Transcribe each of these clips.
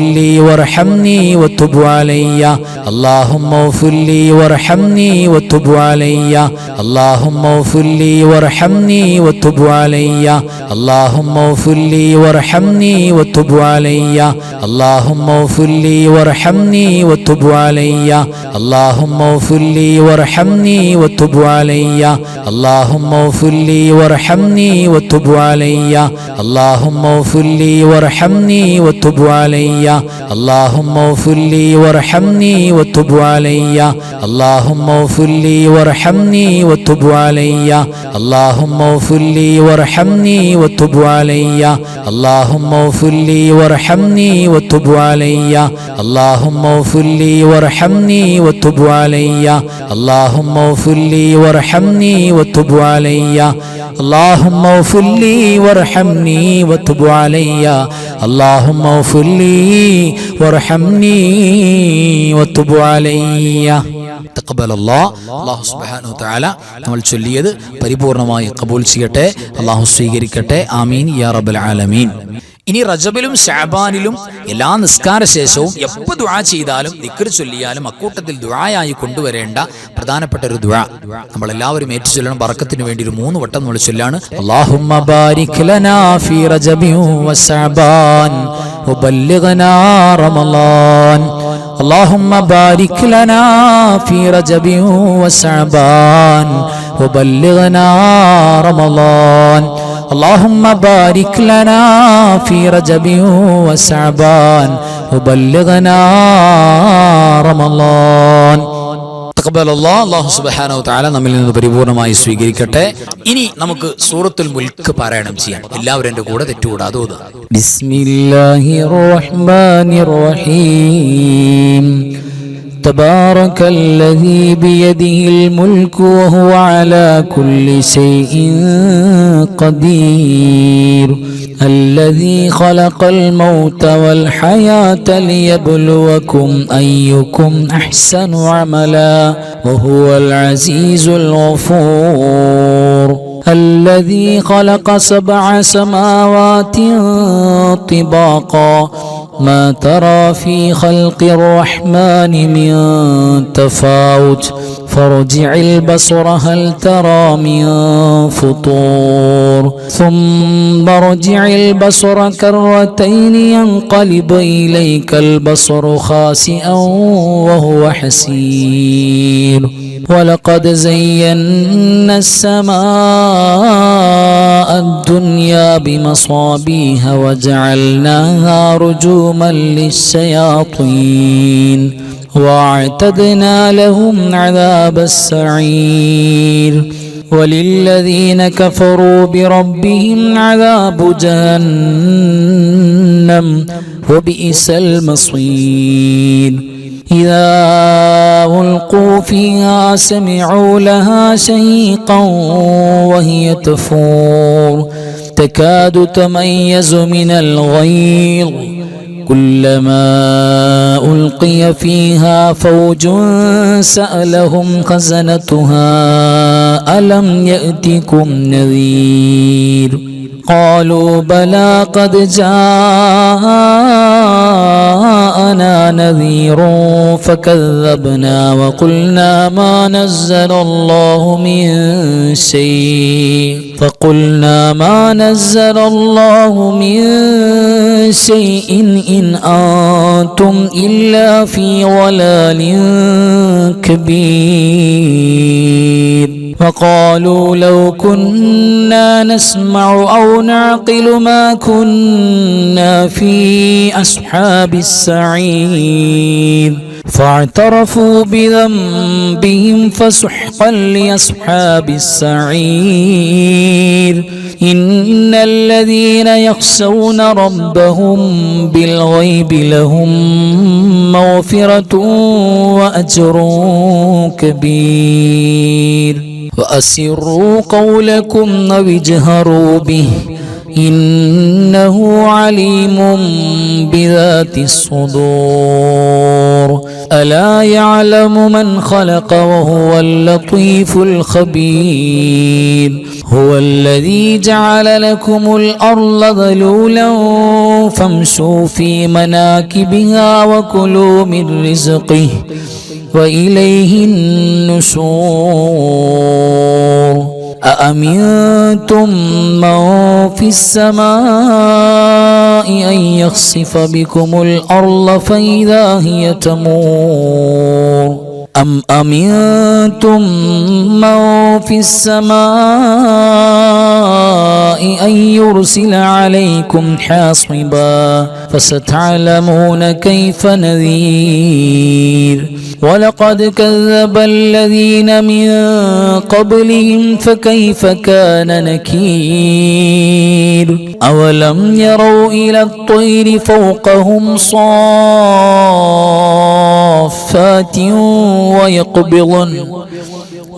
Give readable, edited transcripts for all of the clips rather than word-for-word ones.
اغفر لي وارحمني وتب علي اللهم اغفر لي وارحمني وتب علي اللهم اغفر لي وارحمني وتب علي اللهم اغفر لي وارحمني وتب علي اللهم اغفر لي وارحمني وتب علي اللهم اغفر لي وارحمني وتب علي اللهم اغفر لي وارحمني وتب علي اللهم اغفر لي وارحمني وتب علي اللهم اغفر لي وارحمني وتب علي اللهم اغفر لي وارحمني وتب علي اللهم اغفر لي وارحمني وتب علي اللهم اغفر لي وارحمني وتب علي اللهم اغفر لي وارحمني وتب علي اللهم اغفر لي وارحمني وتب علي اللهم اغفر لي وارحمني وتب علي اللهم اغفر لي وارحمني وتب علي തഖബ്ബൽ അല്ലാഹു സുബ്ഹാനഹു തആല നമ്മൾ ചൊല്ലിയത് പരിപൂർണമായി ഖബൂൽ ചെയ്യട്ടെ, അല്ലാഹു സ്വീകരിക്കട്ടെ. ആമീൻ യാ റബ്ബൽ ആലമീൻ. ഇനി റജബിലും ശഅബാനിലും എല്ലാ നിസ്കാര ശേഷവും എപ്പോൾ ദുആ ചെയ്താലും ദിക്ർ ചൊല്ലിയാലും അക്കൂട്ടത്തിൽ ദുആയായി കൊണ്ടുവരേണ്ട പ്രധാനപ്പെട്ട ഒരു ദുആ നമ്മൾ എല്ലാവരും ഏറ്റു ചൊല്ലണം. ബറക്കത്തിന് വേണ്ടി ഒരു 3 വട്ടം നമ്മൾ ചൊല്ലാണ്. അല്ലാഹുമ്മ ബാരിക് ലനാ ഫീ റജബി വശഅബാൻ വബല്ലിഗ്നാ റമളാൻ اللهم بارك لنا في رجب وشعبان وبلغنا رمضان اللهم بارك لنا في رجب وشعبان وبلغنا رمضان. അല്ലാഹു സുബ്ഹാനഹു വ തആല നമ്മിൽ നിന്ന് പരിപൂർണമായി സ്വീകരിക്കട്ടെ. ഇനി നമുക്ക് സൂറത്തുൽ മുൽക്ക് പാരായണം ചെയ്യാം. എല്ലാവരും എൻ്റെ കൂടെ തെറ്റുകൂടാതെ ഓതുക. ബിസ്മില്ലാഹിർ റഹ്മാനിർ റഹീം تبارك الذي بيده الملك وهو على كل شيء قدير الذي خلق الموت والحياة ليبلوكم أيكم أحسن عملا وهو العزيز الغفور الذي خلق 7 سماوات طباقا ما ترى في خلق الرحمن من تفاوت فارجع البصر هل ترى من فطور ثم ارجع البصر كرتين ينقلب إليك البصر خاسئا وهو حسير ولقد زينا السماء الدنيا بمصابيح وجعلناها رجوما للشياطين واعتدنا لهم عذاب السعير وللذين كفروا بربهم عذاب جهنم وبئس المصير إذا ألقوا فيها سمعوا لها شهيقا وهي تفور تكاد تميز من الغيظ كلما ألقي فيها فوج سألهم خزنتها ألم يأتكم نذير قالوا بلى قد جاءنا نذير فكذبنا وقلنا ما نزل الله من شيء إن أنتم إلا في ضلال كبير وقالوا لو كنا نسمع أو نعقل ما كنا في أصحاب السعير فاعترفوا بذنبهم فسحقا لأصحاب السعير إن الذين يخشون ربهم بالغيب لهم مغفرة وأجر كبير وأسروا قولكم أو اجهروا به إنه عليم بذات الصدور ألا يعلم من خلق وهو اللطيف الخبير هو الذي جعل لكم الأرض ذلولا فامشوا في مناكبها وكلوا من رزقه وإليه النشور أأمنتم من في السماء أن يخسف بكم الأرض فإذا هي تمور أم أمنتم من في السماء أن يرسل عليكم حاصبا فستعلمون كيف نذير ولقد كذب الذين من قبلهم فكيف كان نكير أولم يروا إلى الطير فوقهم صافات ويقبضن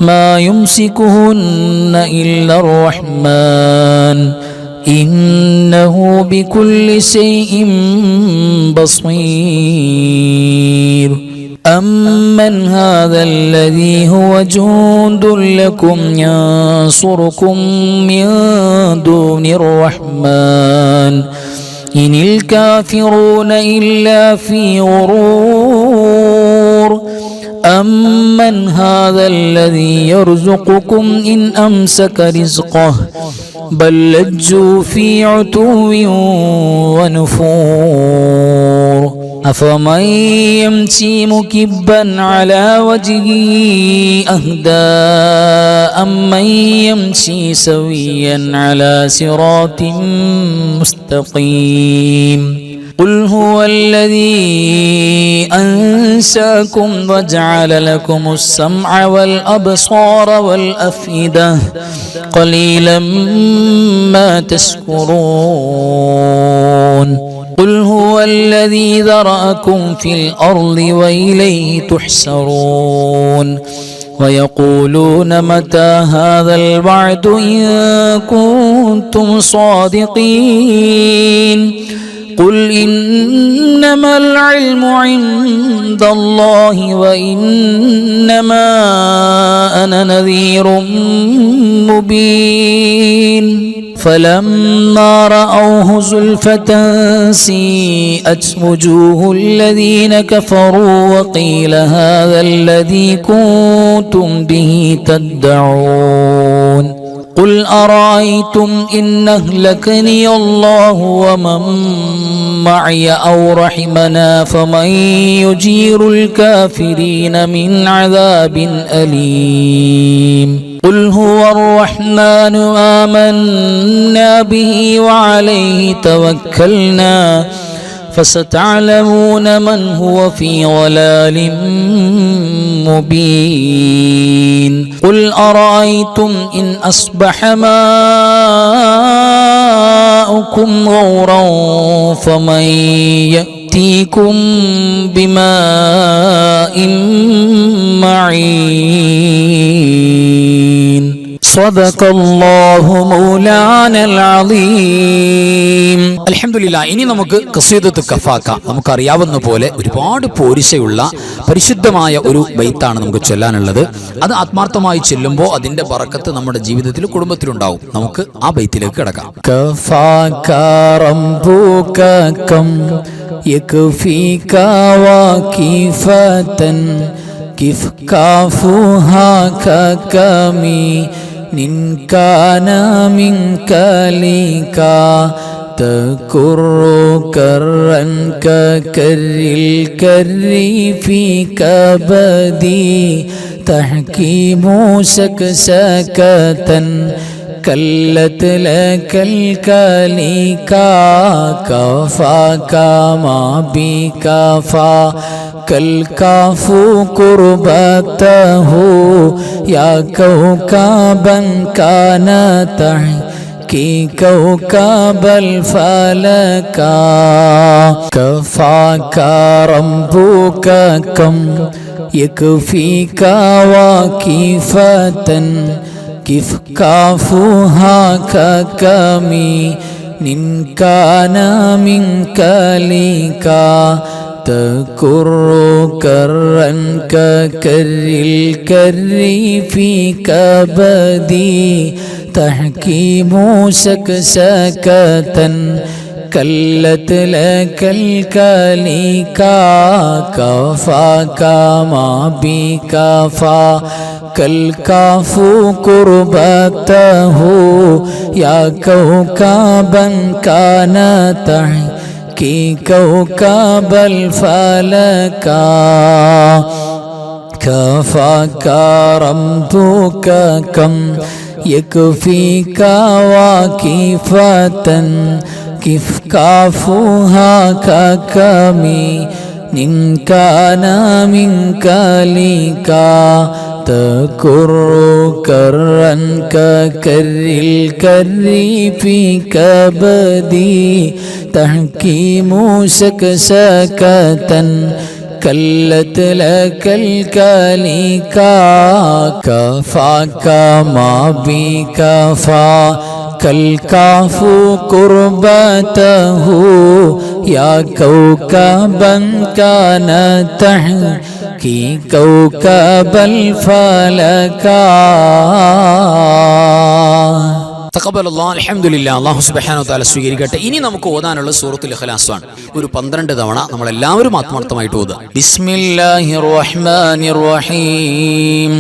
ما يمسكهن إلا الرحمن إنه بكل شيء بصير أمن هذا الذي هو جند لكم ينصركم من دون الرحمن إن الكافرون إلا في غرور أمن هذا الذي يرزقكم إن أمسك رزقه بل لجوا في عتو ونفور أفمن يمشي مكبا على وجهه أهدى أمن يمشي سويا على صراط مستقيم قل هو الذي أنشأكم وجعل لكم السمع والأبصار والأفئدة قليلا ما تشكرون قل هو الذي ذرأكم في الأرض وإليه تحشرون ويقولون متى هذا الوعد إن كنتم صادقين قل إنما العلم عند الله وإنما أنا نذير مبين فلما رأوه زلفة سيئت وجوه الذين كفروا وقيل هذا الذي كنتم به تدعون قل أرأيتم إن أهلكني الله ومن معي أو رحمنا فمن يجير الكافرين من عذاب أليم قل هو الرحمن آمنا به وعليه توكلنا فستعلمون من هو في ضلال مبين قل أرأيتم إن أصبح ماؤكم غورا فمن يأتيكم بماء معين صدق الله مولانا العظيم അൽഹംദുലില്ലാഹ്. ഇനി നമുക്ക് ഖസീദത്ത് കഫാക്ക, നമുക്കറിയാവുന്ന പോലെ ഒരുപാട് പോരിശയുള്ള പരിശുദ്ധമായ ഒരു ബൈത്താണ് നമുക്ക് ചൊല്ലാനുള്ളത്. അത് ആത്മാർത്ഥമായി ചൊല്ലുമ്പോൾ അതിന്റെ ബറക്കത്ത് നമ്മുടെ ജീവിതത്തിൽ കുടുംബത്തിലുണ്ടാവും. നമുക്ക് ആ ബൈത്തിലേക്ക് കിടക്കാം. കഫാക റബ്ബുക കം യക്ഫീക വകിഫതൻ കിഫ് കാഫുഹാ കകമി നിൻ കാന മിൻക ലീകാ تكر كرا ككر الكر في كبدي تحكيم سكسكة كلت لك الكليكا كفاك ما بكفا كالكاف قربته يا كوكبا كان تحكي كوكب الفلكا كفاك ربك كم يكفيك وكيفة كيف كافها ككمي إن كان منك ليكا تكر كرا ككر الكر في كبدي تحكيم سكسكة كلت لك الكليكا كفاك ما بكفا كالكاف قربته يا كوكبا كان تحكي كوكب الفلكا كفاك رمتك كم يكفيك واكفة كيف كافها ككمي إن كان منك لكا تكر كرا ككر الكر في كبدي تحكيم سكسكة كلت لك الكليكا كفاك ما بكفا كالكاف قربته يا كوكبا كان تحكي كوكب الفلكا തഖബ്ബലല്ലാഹ് അൽഹംദുലില്ലാഹ്. അല്ലാഹു സുബ്ഹാനഹു വ തആല സ്വീകരിക്കട്ടെ. ഇനി നമുക്ക് ഓതാനുള്ള സൂറത്തുൽ ഇഖ്ലാസ് ആണ്. ഒരു 12 തവണ നമ്മൾ എല്ലാവരും ആത്മാർത്ഥമായിട്ട് ഓതുക. ബിസ്മില്ലാഹിർ റഹ്മാനിർ റഹീം.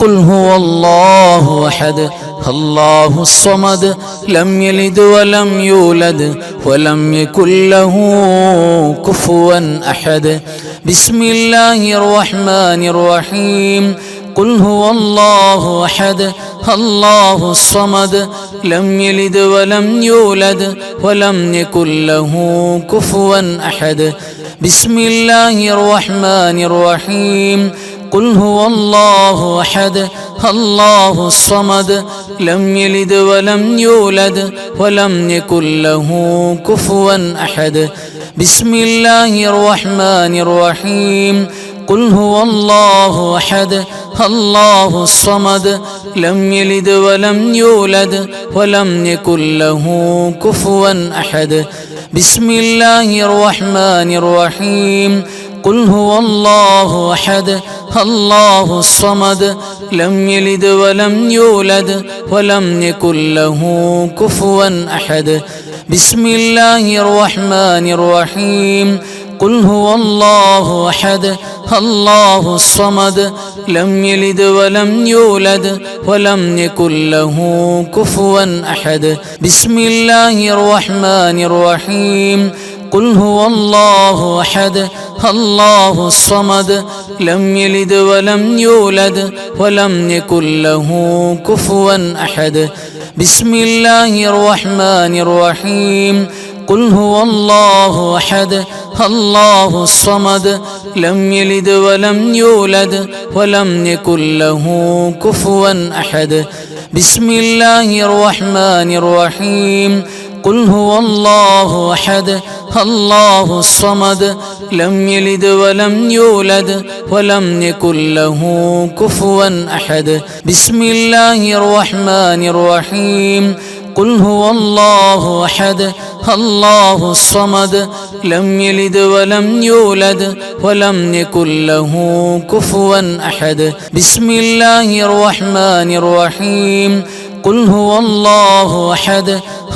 ഖുൽ ഹുവല്ലാഹു അഹദ് അല്ലാഹുസ് സമദ് ലം യലിദ് വലം യൂലദ് വലം യകുൽ ലഹു കുഫുവൻ അഹദ്. ബിസ്മില്ലാഹിർ റഹ്മാനിർ റഹീം. قل هو الله أحد الله الصمد لم يلد ولم يولد ولم يكن له كفوا أحد. بسم الله الرحمن الرحيم. قل هو الله أحد الله الصمد لم يلد ولم يولد ولم يكن له كفوا أحد. بسم الله الرحمن الرحيم. قل هو الله أحد الله الصمد لم يلد ولم يولد ولم يكن له كفوا أحد. بسم الله الرحمن الرحيم. قل هو الله أحد الله الصمد لم يلد ولم يولد ولم يكن له كفوا أحد. بسم الله الرحمن الرحيم. قل هو الله أحد الله الصمد لم يلد ولم يولد ولم يكن له كفوا أحد. بسم الله الرحمن الرحيم. قل هو الله أحد الله الصمد لم يلد ولم يولد ولم يكن له كفوا أحد. بسم الله الرحمن الرحيم. قل هو الله أحد الله الصمد لم يلد ولم يولد ولم يكن له كفوا أحد. بسم الله الرحمن الرحيم. قل هو الله أحد الله الصمد لم يلد ولم يولد ولم يكن له كفوا أحد. بسم الله الرحمن الرحيم. قل هو الله أحد الله الصمد لم يلد ولم يولد ولم يكن له كفوا أحد. بسم الله الرحمن الرحيم. قل هو الله أحد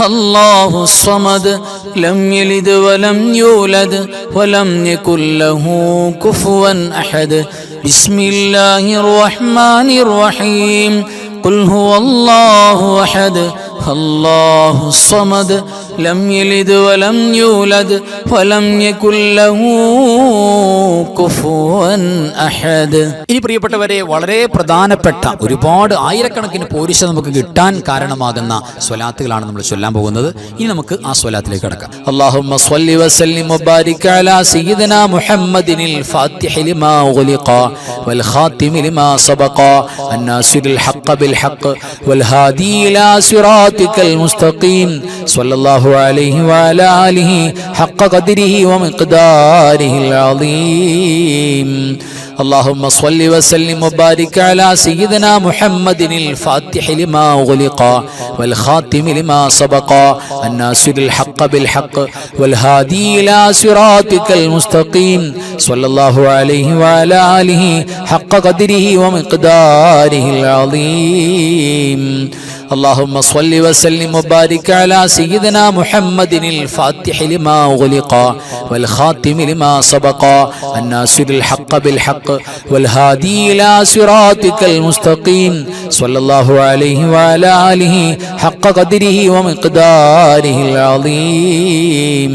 الله الصمد لم يلد ولم يولد ولم يكن له كفوا أحد. بسم الله الرحمن الرحيم. قل هو الله أحد الله الصمد لم يلد ولم يولد ولم يكن له كفوا أحد. ഇനി പ്രിയപ്പെട്ടവരെ, വളരെ പ്രധാനപ്പെട്ട ഒരുപാട് ആയിരക്കണക്കിന് പോരിശ നമുക്ക് കിട്ടാൻ കാരണമാകുന്ന സ്വലാത്തുകളാണ് നമ്മൾ ചൊല്ലാൻ പോകുന്നത്. ഇനി നമുക്ക് ആ സ്വലാത്തിലേക്ക് കടക്കാം. اللهم صل وسلم وبارك على سيدنا محمد الفاتح لما أغلق والخاتم لما سبق الناصر الحق بالحق والهادي إلى صراطك المستقيم صلى الله عليه وعلى آله حق قدره ومقداره العظيم. اللهم صل وسلم وبارك على سيدنا محمد الفاتح لما أغلق والخاتم لما سبق الناصر الحق بالحق والهادي إلى صراطك المستقيم صلى الله عليه وعلى آله حق قدره ومقداره العظيم. اللهم صل وسلم وبارك على سيدنا محمد الفاتح لما أغلق والخاتم لما سبق الناصر الحق بالحق والهادي إلى صراطك المستقيم صلى الله عليه وعلى آله حق قدره ومقداره العظيم.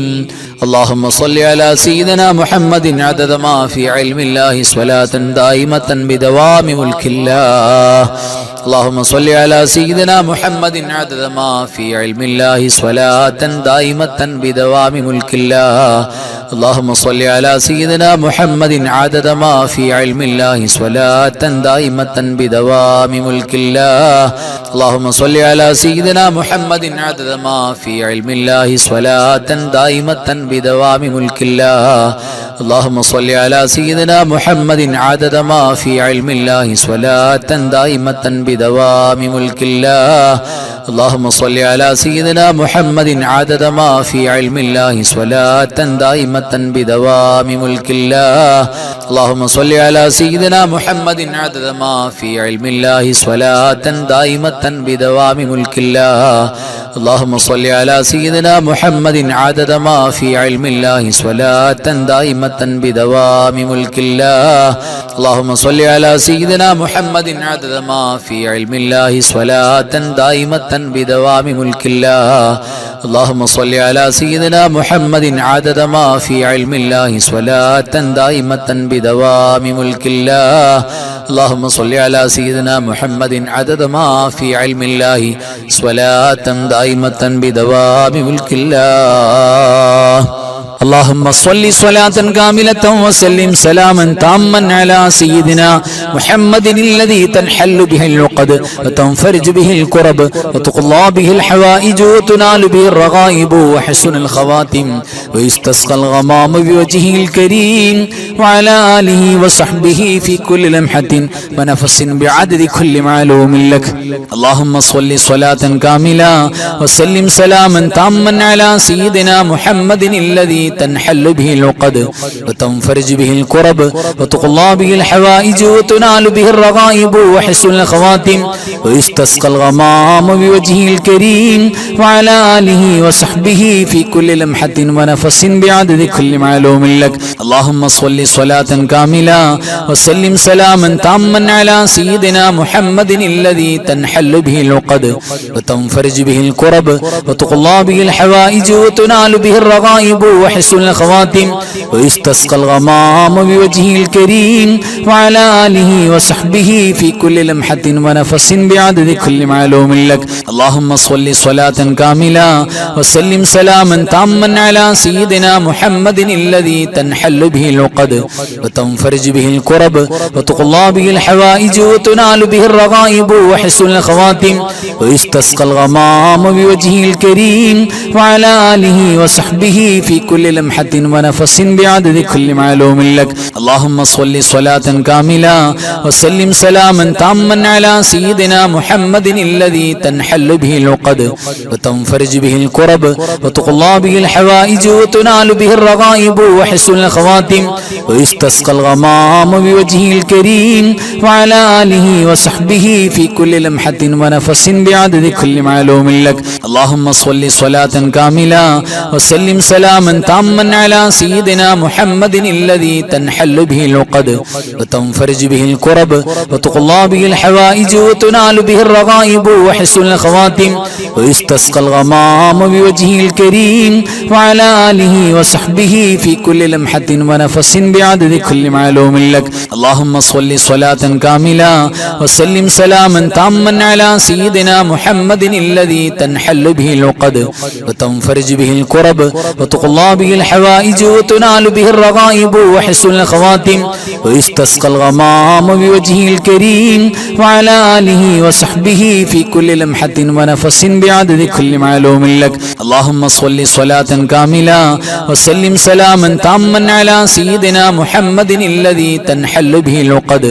اللهم صل على سيدنا محمد عدد ما في علم الله صلاة دائمة بدوام ملك الله. اللهم صل على سيدنا محمد عدد ما في علم الله صلاة دائمة بدوام ملك الله. اللهم صل على سيدنا محمد عدد ما في علم الله صلاة دائمة بدوام ملك الله. اللهم صل على سيدنا محمد عدد ما في علم الله صلاة دائمة بدوام ملك الله. اللهم صل على سيدنا محمد عدد ما في علم الله صلاة دائمة بدوام ملك الله. اللهم صل على سيدنا محمد عدد ما في علم الله صلاة دائمة بدوام ملك الله. اللهم صل على سيدنا محمد عدد ما في علم الله صلاة دائمة بدوام ملك الله. اللهم صل على سيدنا محمد عدد ما في علم الله صلاة دائمة بدوام ملك الله. اللهم صل على سيدنا محمد عدد ما في علم الله صلاة دائمة بدوام ملك الله. اللهم صل على سيدنا محمد عدد ما في علم الله صلاة دائمة بدوام ملك الله. اللهم صل على سيدنا محمد عدد ما في علم الله صلاة دائمة بدوام ملك الله. اللهم صل صلاة كاملة وسلم سلاما تاما على سيدنا محمد الذي تنحل به العقد وتنفرج به الكرب وتقضى به الحوائج وتنال به الرغائب وحسن الخواتم ويستسقى الغمام بوجهه الكريم وعلى آله وصحبه في كل لمحة ونفس بعدد كل معلوم لك. اللهم صل صلاة كاملة وسلم سلاما تاما على سيدنا محمد الذي تنحل به العقد وتنفرج به الكرب وتقضى به الحوائج وتنال به الرغائب وحسن الخواتم ويستسقى الغمام بوجهه الكريم وعلى آله وصحبه في كل لمحة ونفس بعدد كل معلوم لك. اللهم صل صلاة كاملة وسلم سلاما تاما على سيدنا محمد الذي تنحل به العقد وتنفرج به الكرب وتقضى به الحوائج وتنال به الرغائب وحسن الخواتم ويستسقى الغمام بوجهه الكريم وعلى آله وصحبه في كل لمحة ونفس بعدد كل معلوم لك. اللهم صل صلاة كاملة وسلم سلاما تاما على سيدنا محمد الذي تنحل به العقد وتنفرج به الكرب وتقضى به الحوائج وتنال به الرغائب وحسن الخواتم ويستسقى الغمام بوجهه الكريم وعلى آله وصحبه في كل لمحة ونفس بعدد كل معلوم لك. اللهم صل صلاة كاملة وسلم سلاما تاما على سيدنا محمد الذي تنحل به العقد وتنفرج به الكرب وتقضى به الحوائج وتنال به الرغائب وحسن الخواتم ويستسقى الغمام بوجهه الكريم وعلى آله وصحبه في كل لمحة ونفس بعدد كل معلوم لك. اللهم صل صلاة كاملة وسلم سلاما تاما على سيدنا محمد الذي تنحل به العقد وتنفرج به الكرب وتقضى به الحوائج وتنال به الرغائب وحسن الخواتم ويستسقى الغمام بوجهه الكريم وعلى آله وصحبه في كل لمحة ونفس بعدد كل معلوم لك. اللهم صل صلاة كاملة وسلم سلاما تاما على سيدنا محمد الذي تنحل به العقد وتنفرج به الكرب وتقضى به الحوائج وتنال به الرغائب وحسن الخواتم ويستسقى الغمام بوجهه الكريم وعلى آله وصحبه في كل لمحة ونفس بعدد كل معلوم لك. اللهم صل صلاة كاملة وسلم سلاما تاما على سيدنا محمد الذي تنحل به العقد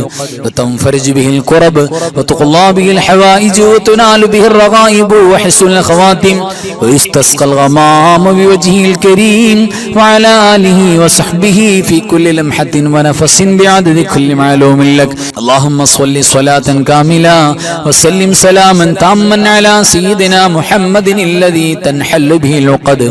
وتنفرج به الكرب وتقضى به الحوائج وتنال به الرغائب وحسن الخواتم ويستسقى الغمام بوجهه الكريم وعلى آله وصحبه في كل لمحة ونفس بعدد كل معلوم لك. اللهم صل صلاة كاملة وسلم سلاما تاما على سيدنا محمد الذي تنحل به العقد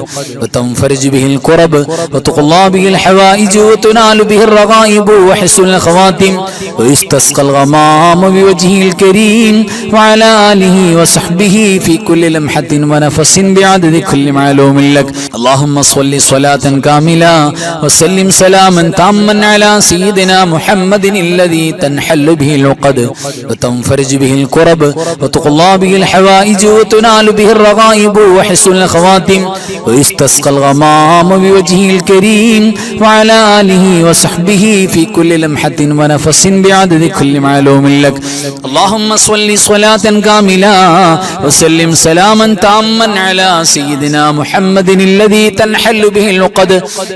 وتنفرج به الكرب وتقضى به الحوائج وتنال به الرغائب وحسن الخواتم ويستسقى الغمام بوجهه الكريم وعلى آله وصحبه في كل لمحة ونفس بعدد كل معلوم لك. اللهم صل صلاة كاملة وسلم سلاما تاما على سيدنا محمد الذي تنحل به العقد وتنفرج به الكرب وتقضى به الحوائج وتنال به الرغائب وحسن الخواتم ويستسقى الغمام بوجهه الكريم وعلى آله وصحبه في كل لمحة ونفس بعدد كل معلوم لك. اللهم صل صلاة كاملة وسلم سلاما تاما على سيدنا محمد الذي تنحل به العقد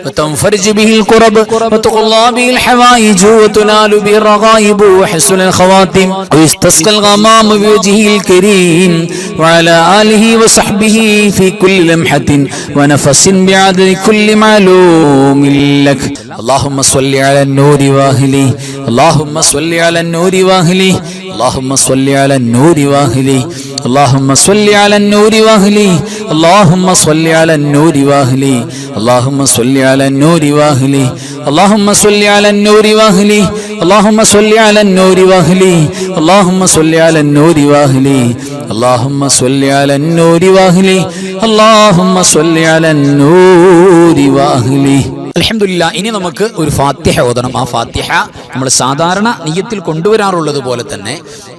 وتنفرج به الكرب وتقضى به الحوائج وتنال به الرغائب وحسن الخواتم ويستسقى الغمام بوجهه الكريم وعلى آله وصحبه في كل لمحة ونفس بعدد كل معلوم لك. اللهم صل على النور واهله. اللهم صل على النور واهله. اللهم صل على النور واهله. اللهم صل على النور واهله. اللهم صل على النور واهله. اللهم صل على النور واهله. اللهم صل على النور واهله. اللهم صل على النور واهله. اللهم صل على النور واهله. اللهم صل على النور واهله. اللهم صل على النور واهله. അൽഹംദുലില്ലാ. ഇനി നമുക്ക് ഒരു ഫാത്തിഹ ഓതണം. ആ ഫാത്തിഹ നമ്മൾ സാധാരണ നിയ്യത്തിൽ കൊണ്ടുവരാറുള്ളത് പോലെ തന്നെ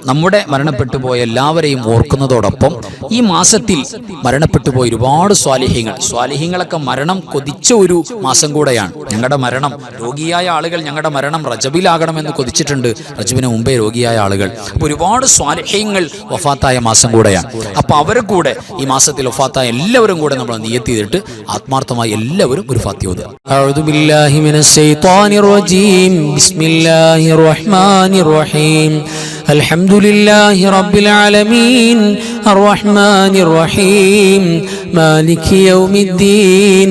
നമ്മുടെ മരണപ്പെട്ടു പോയ എല്ലാവരെയും ഓർക്കുന്നതോടൊപ്പം ഈ മാസത്തിൽ മരണപ്പെട്ടു പോയ ഒരുപാട് സ്വാലിഹീങ്ങളൊക്കെ മരണം കൊതിച്ച ഒരു മാസം കൂടെയാണ്. ഞങ്ങളുടെ മരണം, രോഗിയായ ആളുകൾ ഞങ്ങളുടെ മരണം റജബിലാകണമെന്ന് കൊതിച്ചിട്ടുണ്ട്, റജബിന് മുമ്പേ രോഗിയായ ആളുകൾ. അപ്പോൾ ഒരുപാട് സ്വാലിഹീങ്ങൾ വഫാത്തായ മാസം കൂടെയാണ്. അപ്പോൾ അവരെ കൂടെ ഈ മാസത്തിൽ വഫാത്തായ എല്ലാവരും കൂടെ നമ്മൾ നിയ്യത്ത് ചെയ്തിട്ട് ആത്മാർത്ഥമായി എല്ലാവരും ഒരു ഫാത്തിഹ ഓതുക. أعوذ بالله من الشيطان الرجيم. بسم الله الرحمن الرحيم. الحمد لله رب العالمين الرحمن الرحيم مالك يوم الدين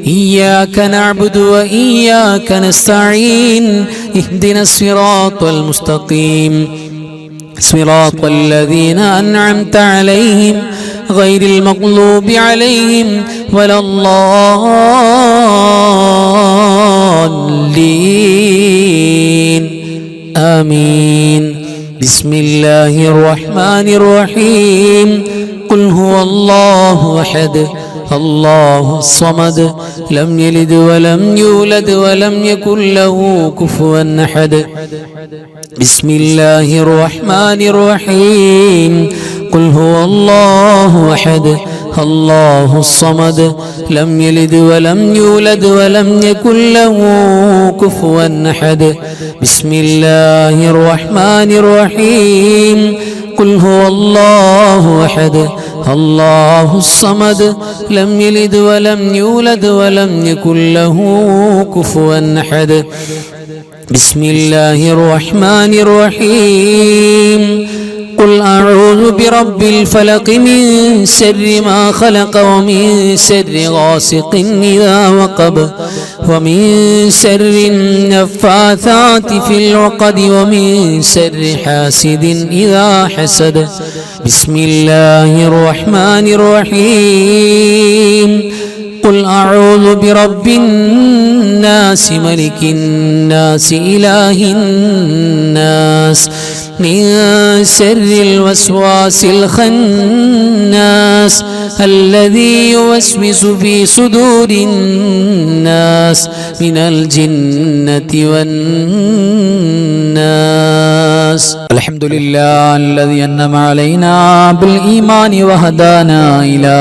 إياك نعبد وإياك نستعين اهدنا الصراط المستقيم صراط الذين أنعمت عليهم غير المغضوب عليهم ولا الضالين آمين. بسم الله الرحمن الرحيم. قل هو الله أحد الله الصمد لم يلد ولم يولد ولم يكن له كفوا أحد. بسم الله الرحمن الرحيم. قل هو الله أحد الله الصمد لم يلد ولم يولد ولم يكن له كفوا أحد. بسم الله الرحمن الرحيم. قل هو الله أحد الله الصمد لم يلد ولم يولد ولم يكن له كفوا أحد. بسم الله الرحمن الرحيم. قل أعوذ برب الفلق من شر ما خلق ومن شر غاسق إذا وقب ومن شر النفاثات في العقد ومن شر حاسد إذا حسد. بسم الله الرحمن الرحيم. قل أعوذ برب الناس ملك الناس إله الناس من شر الوسواس الخناس الذي يوسوس في صدور الناس من الجنة والناس. الحمد لله الذي أنعم علينا بالإيمان وهدانا إلى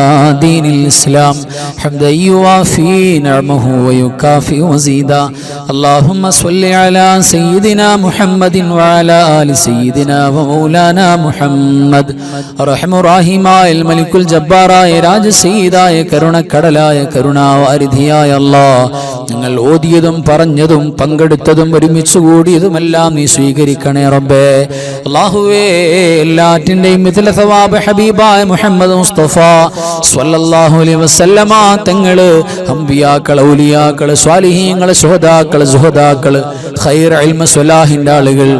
دين الإسلام حمدا يوافي نعمه ويكافئ مزيدا. اللهم صل على سيدنا محمد وعلى آل سيدنا ومولانا محمد. അർഹമുർ റഹീമായ മലിക്കുൽ ജബ്ബാർ ജബ്ബാറായ രാജസീദായ കരുണക്കടലായ കരുണാവാരിധിയായ അല്ലാഹ്, ഞങ്ങൾ ഓതിയതും പറഞ്ഞതും പങ്കെടുത്തതും ഒരുമിച്ച് കൂടിയതുമെല്ലാം നീ സ്വീകരിക്കണേ റബ്ബേ. അല്ലാഹുവേ, എല്ലാറ്റിന്റെയും മിഥില സവാബ് ഹബീബായ മുഹമ്മദ് മുസ്തഫ സ്വല്ലല്ലാഹു അലൈഹി വസല്ലമ തങ്ങള്, അമ്പിയാക്കൾ, ഔലിയാക്കൾ, സ്വാലിഹീങ്ങൾ, ശുഹദാക്കൾ, സുഹദാക്കൾ, ഖൈർ ഇൽമ സ്വലാഹിന്റെ ആളുകൾ,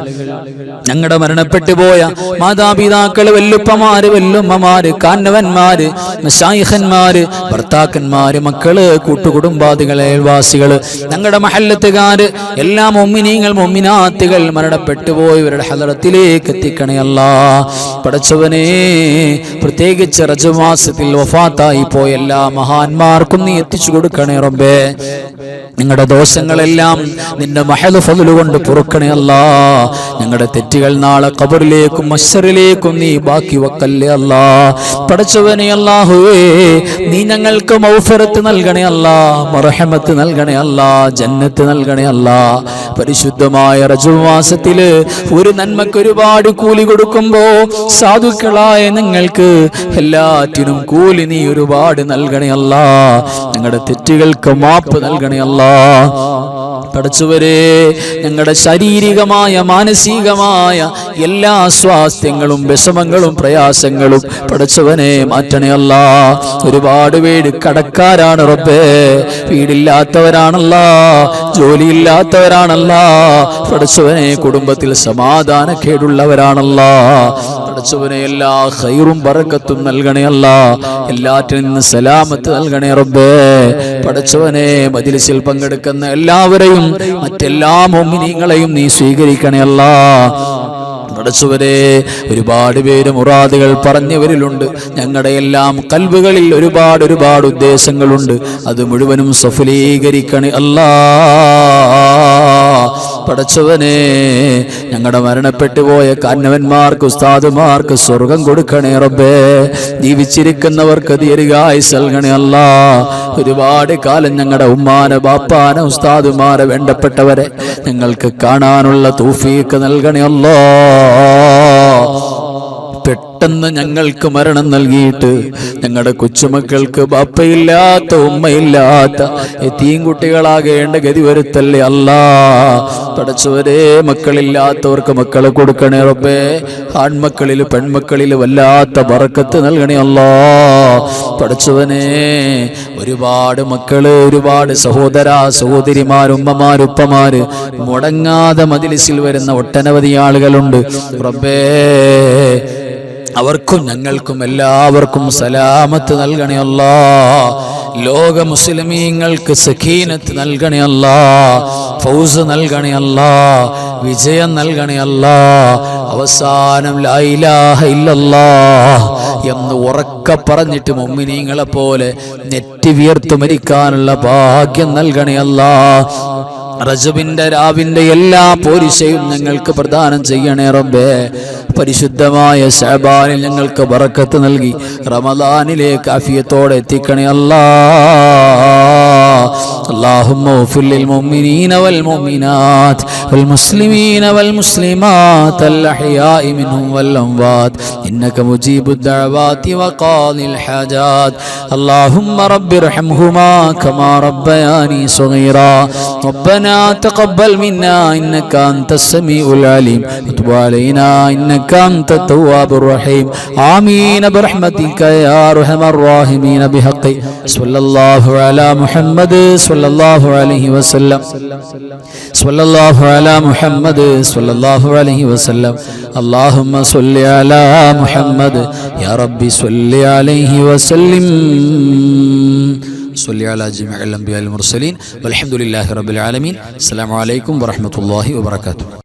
ഞങ്ങളുടെ മരണപ്പെട്ടു പോയ മാതാപിതാക്കൾ, വല്ലുപ്പമാര്, വല്ലുമ്മമാര്, കാന്നവന്മാര്, മശായിഖന്മാര്, ഭർത്താക്കന്മാര്, മക്കള്, കൂട്ടുകുടുംബാദികൾ, അയൽവാസികള്, ഞങ്ങളുടെ മഹല്ലത്തുകാര്, എല്ലാ മുഅ്മിനീങ്ങൾ, മുഅ്മിനാത്തുകൾ മരണപ്പെട്ടു പോയവരുടെ ഹദറത്തിലേക്ക് എത്തിക്കണേ അല്ലാഹ്. പടച്ചവനെ, പ്രത്യേകിച്ച് റജബ് മാസത്തിൽ വഫാത്തായി പോയ എല്ലാ മഹാന്മാർക്കും നീ എത്തിച്ചു കൊടുക്കണേ റബ്ബേ. ഞങ്ങളുടെ ദോഷങ്ങളെല്ലാം നിന്റെ മഹദ് ഫദ്ല് കൊണ്ട് പൊറുക്കണേ അല്ലാഹ്. ഞങ്ങളുടെ തെറ്റുകൾ നാളെ ഖബറിലേക്കും മശ്ശറിലേക്കും നീ ബാക്കി വെക്കല്ലേ അല്ലാഹ്. പടച്ചവനെ അല്ലാഹുവേ, നീ ഞങ്ങൾക്ക് മഗ്ഫിറത്ത് നൽകണേ അല്ലാഹ്, മർഹമത്ത് നൽകണേ അല്ലാഹ്, ജന്നത്ത് നൽകണേ അല്ലാഹ്. പരിശുദ്ധമായ റജബ് മാസത്തില് ഒരു നന്മക്ക് ഒരുപാട് കൂലി കൊടുക്കുമ്പോ സാധുക്കളായ നിങ്ങൾക്ക് എല്ലാറ്റിനും കൂലി നീ ഒരുപാട് നൽകണേ അല്ലാഹ്. ഞങ്ങളുടെ തെറ്റുകൾക്ക് മാപ്പ് നൽകണേ അല്ലാഹ്. പടച്ചവരെ, ഞങ്ങളുടെ ശാരീരികമായ മാനസികമായ എല്ലാ സ്വാസ്ഥ്യങ്ങളും വിഷമങ്ങളും പ്രയാസങ്ങളും പടച്ചവനെ മാറ്റണേ അല്ലാഹ്. ഒരുപാട് പേര് കടക്കാരാണ് റബ്ബേ, വീടില്ലാത്തവരാണല്ലാ, ജോലിയില്ലാത്തവരാണല്ലാ, പടച്ചവനെ കുടുംബത്തിൽ സമാധാനക്കേടുള്ളവരാണല്ലാ. പടച്ചവനെ, എല്ലാ ഖൈറും ബറക്കത്തും നൽകണേ അല്ലാഹ്. എല്ലാറ്റിൽ നിന്ന് സലാമത്ത് നൽകണേ റബ്ബേ. പടച്ചവനെ, മജ്‌ലിസിൽ പങ്കെടുക്കുന്ന എല്ലാവരെയും മറ്റെല്ലാ മുഅ്മിനീങ്ങളെയും നീ സ്വീകരിക്കണേ അല്ലാഹ്. പടച്ചവരെ, ഒരുപാട് പേര് മുറാദുകൾ പറഞ്ഞവരിലുണ്ട്. ഞങ്ങളുടെ എല്ലാം കൽബുകളിൽ ഒരുപാട് ഉദ്ദേശങ്ങളുണ്ട്. അത് മുഴുവനും സഫലീകരിക്കണേ അല്ലാഹ്. പടച്ചവനെ, ഞങ്ങളുടെ മരണപ്പെട്ടു പോയ കാരണവന്മാർക്ക്, ഉസ്താദുമാർക്ക് സ്വർഗം കൊടുക്കണേ റബ്ബേ. ജീവിച്ചിരിക്കുന്നവർക്ക് ദീർഘായുസ്സ് നൽകണേ അല്ലാഹ്. ഒരുപാട് കാലം ഞങ്ങളുടെ ഉമ്മാനെ, ബാപ്പാനെ, ഉസ്താദുമാരെ, വേണ്ടപ്പെട്ടവരെ ഞങ്ങൾക്ക് കാണാനുള്ള തൗഫീഖ് നൽകണേ അല്ലാഹ്. പെട്ടെന്ന് ഞങ്ങൾക്ക് മരണം നൽകിയിട്ട് ഞങ്ങളുടെ കൊച്ചുമക്കൾക്ക് ബാപ്പയില്ലാത്ത, ഉമ്മയില്ലാത്ത യതീം കുട്ടികളാകേണ്ട ഗതി വരുത്തല്ലേ അല്ലാഹ്. പടച്ചവരെ, മക്കളില്ലാത്തവർക്ക് മക്കളെ കൊടുക്കണേ റബ്ബേ. ആൺമക്കളിൽ പെൺമക്കളിൽ വല്ലാത്ത ബറക്കത്ത് നൽകണേ അല്ലാഹ്. പടച്ചവനെ, ഒരുപാട് മക്കള്, ഒരുപാട് സഹോദര സഹോദരിമാർ, ഉമ്മമാർ, ഉപ്പമാര് മുടങ്ങാതെ മജ്‌ലിസിൽ വരുന്ന ഒട്ടനവധി ആളുകളുണ്ട് റബ്ബേ. അവർക്കും ഞങ്ങൾക്കും എല്ലാവർക്കും സലാമത്ത് നൽകണേ അല്ലാഹ്. ലോക മുസ്ലിമീങ്ങൾക്ക് സക്കീനത്ത് നൽകണേ അല്ലാഹ്. ഫൗസ് നൽകണേ അല്ലാഹ്. വിജയം നൽകണേ അല്ലാഹ്. അവസാനം ലാ ഇലാഹ ഇല്ലല്ലാഹ് എന്ന് ഉറക്കെ പറഞ്ഞിട്ട് മുഅ്മിനീങ്ങളെ പോലെ നെറ്റി വിയർത്തു മരിക്കാനുള്ള ഭാഗ്യം നൽകണേ അല്ലാഹ്. റജബിന്റെ രാവിന്റെ എല്ലാ പോരിശയും ഞങ്ങൾക്ക് പ്രദാനം ചെയ്യണേ റബ്ബേ. പരിശുദ്ധമായ ശഅബാനിൽ ഞങ്ങൾക്ക് ബറക്കത്ത് നൽകി റമദാനിലേക്ക് ആഫിയത്തോടെ എത്തിക്കണേ അല്ലാഹ്. اللهم اغفر للمؤمنين والمؤمنات والمسلمين والمسلمات الأحياء منهم والأموات إنك مجيب الدعوات وقاضي الحاجات. اللهم رب ارحمهما كما ربياني صغيرا. ربنا تقبل منا إنك أنت السميع العليم وتب علينا إنك أنت التواب الرحيم. آمين برحمتك يا أرحم الراحمين. بحق صلى الله على محمد صلى الله عليه وسلم. صلى الله على محمد صلى الله عليه وسلم. اللهم صل على محمد يا ربي صل عليه وسلم. صل على جميع الأنبياء المرسلين والحمد لله رب العالمين. السلام عليكم ورحمة الله وبركاته.